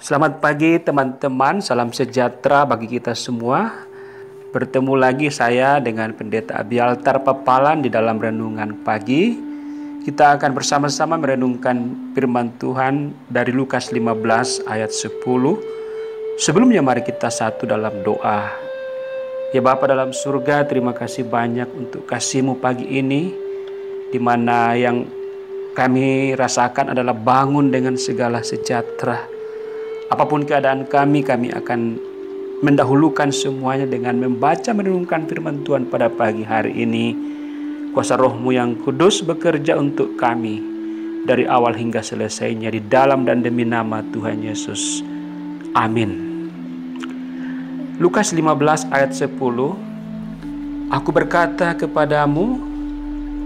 Selamat pagi teman-teman, salam sejahtera bagi kita semua. Bertemu lagi saya dengan Pendeta Abialtar Papalan di dalam renungan pagi. Kita akan bersama-sama merenungkan firman Tuhan dari Lukas 15 ayat 10. Sebelumnya mari kita satu dalam doa. Ya Bapa dalam surga, terima kasih banyak untuk kasih-Mu pagi ini, di mana yang kami rasakan adalah bangun dengan segala sejahtera. Apapun keadaan kami akan mendahulukan semuanya dengan membaca merenungkan firman Tuhan pada pagi hari ini. Kuasa Roh-Mu yang kudus bekerja untuk kami dari awal hingga selesainya, di dalam dan demi nama Tuhan Yesus. Amin. Lukas 15 ayat 10. Aku berkata kepadamu,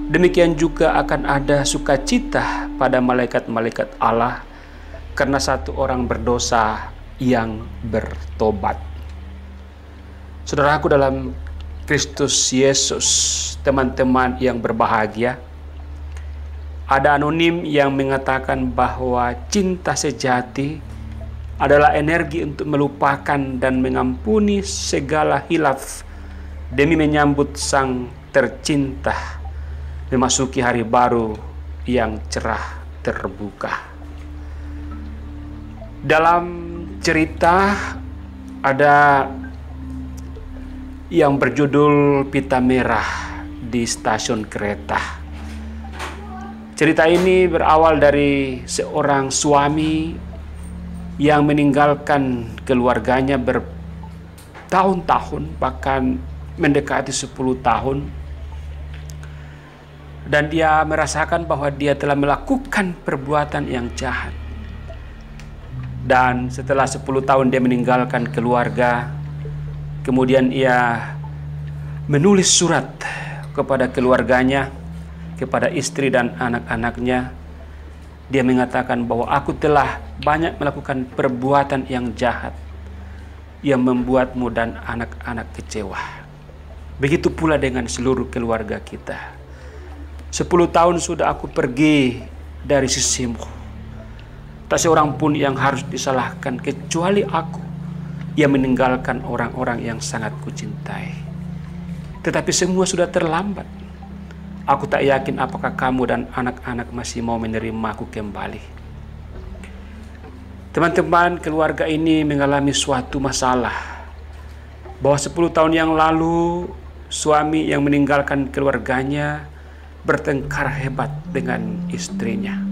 demikian juga akan ada sukacita pada malaikat-malaikat Allah karena satu orang berdosa yang bertobat. Saudaraku dalam Kristus Yesus, teman-teman yang berbahagia, ada anonim yang mengatakan bahwa cinta sejati adalah energi untuk melupakan dan mengampuni segala hilaf demi menyambut sang tercinta memasuki hari baru yang cerah terbuka. Dalam cerita ada yang berjudul Pita Merah di Stasiun Kereta. Cerita ini berawal dari seorang suami yang meninggalkan keluarganya bertahun-tahun, bahkan mendekati 10 tahun. Dan dia merasakan bahwa dia telah melakukan perbuatan yang jahat. Dan setelah 10 tahun dia meninggalkan keluarga, kemudian ia menulis surat kepada keluarganya, kepada istri dan anak-anaknya. Dia mengatakan bahwa aku telah banyak melakukan perbuatan yang jahat yang membuatmu dan anak-anak kecewa. Begitu pula dengan seluruh keluarga kita. 10 tahun sudah aku pergi dari sisimu. Tak seorang pun yang harus disalahkan kecuali aku yang meninggalkan orang-orang yang sangat kucintai. Tetapi semua sudah terlambat. Aku tak yakin apakah kamu dan anak-anak masih mau menerimaku kembali. Teman-teman, keluarga ini mengalami suatu masalah. Bahwa 10 tahun yang lalu suami yang meninggalkan keluarganya bertengkar hebat dengan istrinya.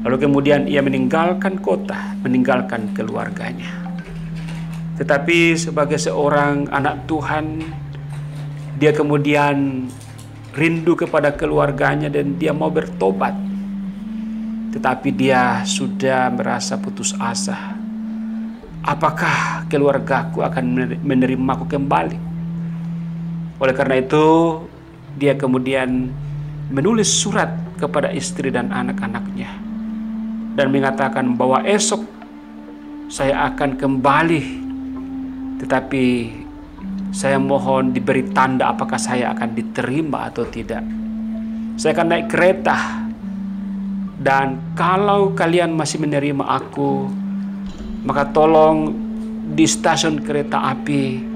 Lalu kemudian ia meninggalkan kota, meninggalkan keluarganya. Tetapi sebagai seorang anak Tuhan, dia kemudian rindu kepada keluarganya dan dia mau bertobat. Tetapi dia sudah merasa putus asa. Apakah keluargaku akan menerimaku kembali? Oleh karena itu, dia kemudian menulis surat kepada istri dan anak-anaknya dan mengatakan bahwa esok saya akan kembali, tetapi saya mohon diberi tanda apakah saya akan diterima atau tidak. Saya akan naik kereta, dan kalau kalian masih menerima aku, maka tolong di stasiun kereta api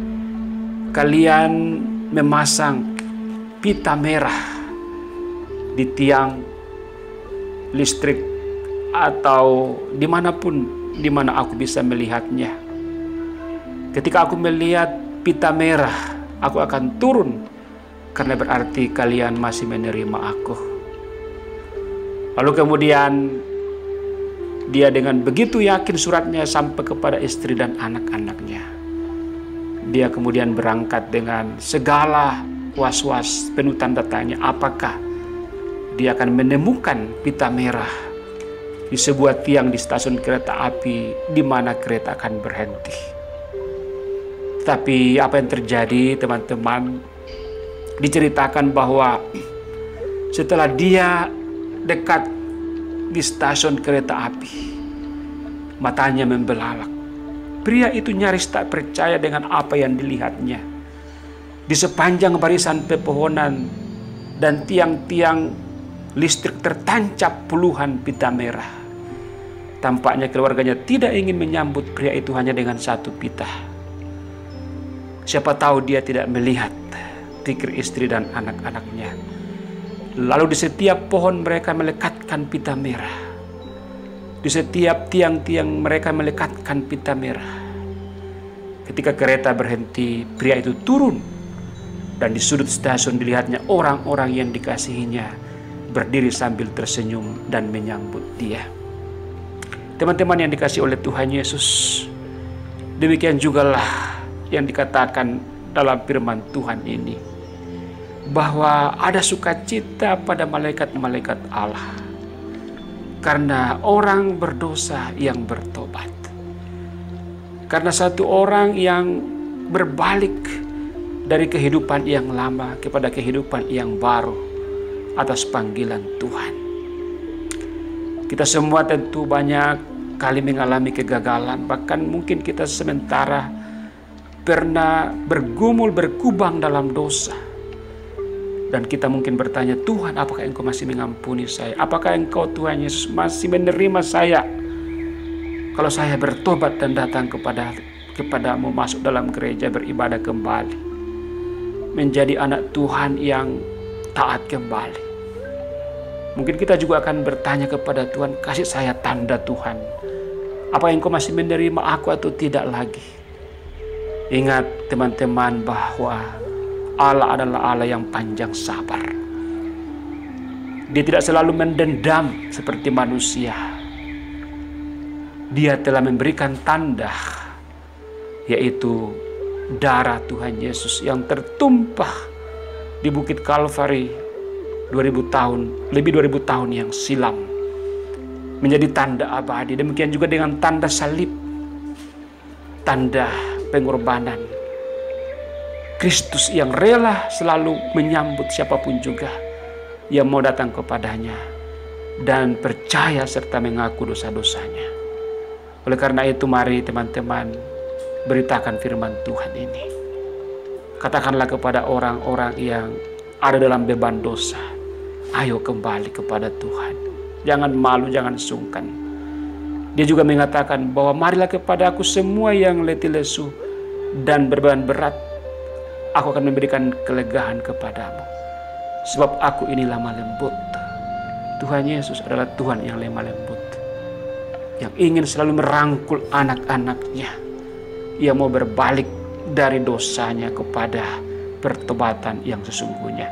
kalian memasang pita merah di tiang listrik atau dimanapun dimana aku bisa melihatnya. Ketika aku melihat pita merah, aku akan turun, karena berarti kalian masih menerima aku. Lalu kemudian dia dengan begitu yakin suratnya sampai kepada istri dan anak-anaknya. Dia kemudian berangkat dengan segala was-was, penuh tanda tanya, apakah dia akan menemukan pita merah di sebuah tiang di stasiun kereta api di mana kereta akan berhenti. Tapi apa yang terjadi, teman-teman? Diceritakan bahwa setelah dia dekat di stasiun kereta api, matanya membelalak. Pria itu nyaris tak percaya dengan apa yang dilihatnya. Di sepanjang barisan pepohonan dan tiang-tiang listrik tertancap puluhan pita merah. Tampaknya keluarganya tidak ingin menyambut pria itu hanya dengan satu pita. Siapa tahu dia tidak melihat, pikir istri dan anak-anaknya. Lalu di setiap pohon mereka melekatkan pita merah. Di setiap tiang-tiang mereka melekatkan pita merah. Ketika kereta berhenti, pria itu turun. Dan di sudut stasiun dilihatnya orang-orang yang dikasihinya berdiri sambil tersenyum dan menyambut dia. Teman-teman yang dikasihi oleh Tuhan Yesus, demikian jugalah yang dikatakan dalam firman Tuhan ini, bahwa ada sukacita pada malaikat-malaikat Allah karena orang berdosa yang bertobat, karena satu orang yang berbalik dari kehidupan yang lama kepada kehidupan yang baru atas panggilan Tuhan. Kita semua tentu banyak kali mengalami kegagalan, bahkan mungkin kita sementara pernah bergumul, berkubang dalam dosa. Dan kita mungkin bertanya, Tuhan, apakah Engkau masih mengampuni saya? Apakah Engkau, Tuhan Yesus, masih menerima saya kalau saya bertobat dan datang kepadamu, masuk dalam gereja, beribadah kembali, menjadi anak Tuhan yang taat kembali? Mungkin kita juga akan bertanya kepada Tuhan, kasih saya tanda Tuhan. Apa Engkau masih menerima aku atau tidak lagi? Ingat teman-teman bahwa Allah adalah Allah yang panjang sabar. Dia tidak selalu mendendam seperti manusia. Dia telah memberikan tanda, yaitu darah Tuhan Yesus yang tertumpah di Bukit Kalvari 2000 tahun, lebih 2000 tahun yang silam, menjadi tanda abadi. Demikian juga dengan tanda salib, tanda pengorbanan Kristus yang rela selalu menyambut siapapun juga yang mau datang kepadanya dan percaya serta mengaku dosa-dosanya. Oleh karena itu, mari teman-teman beritakan firman Tuhan ini. Katakanlah kepada orang-orang yang ada dalam beban dosa, ayo kembali kepada Tuhan. Jangan malu, jangan sungkan. Dia juga mengatakan bahwa marilah kepada aku semua yang letih lesu dan berbeban berat, aku akan memberikan kelegaan kepadamu. Sebab aku ini lemah lembut. Tuhan Yesus adalah Tuhan yang lemah lembut, yang ingin selalu merangkul anak-anaknya yang mau berbalik dari dosanya kepada pertobatan yang sesungguhnya.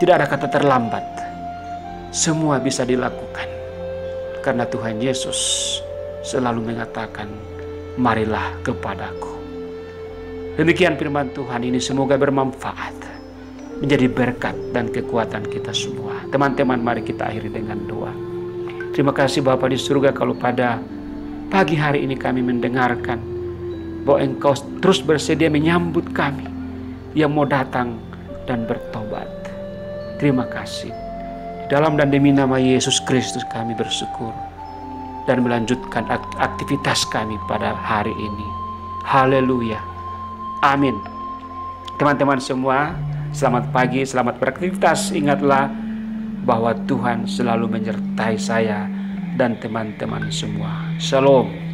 Tidak ada kata terlambat. Semua bisa dilakukan karena Tuhan Yesus selalu mengatakan, marilah kepadaku. Demikian firman Tuhan ini, semoga bermanfaat, menjadi berkat dan kekuatan kita semua. Teman-teman, mari kita akhiri dengan doa. Terima kasih Bapa di surga, kalau pada pagi hari ini kami mendengarkan bahwa Engkau terus bersedia menyambut kami yang mau datang dan bertobat. Terima kasih. Dalam dan demi nama Yesus Kristus kami bersyukur dan melanjutkan aktivitas kami pada hari ini. Haleluya. Amin. Teman-teman semua, selamat pagi, selamat beraktivitas. Ingatlah bahwa Tuhan selalu menyertai saya dan teman-teman semua. Shalom.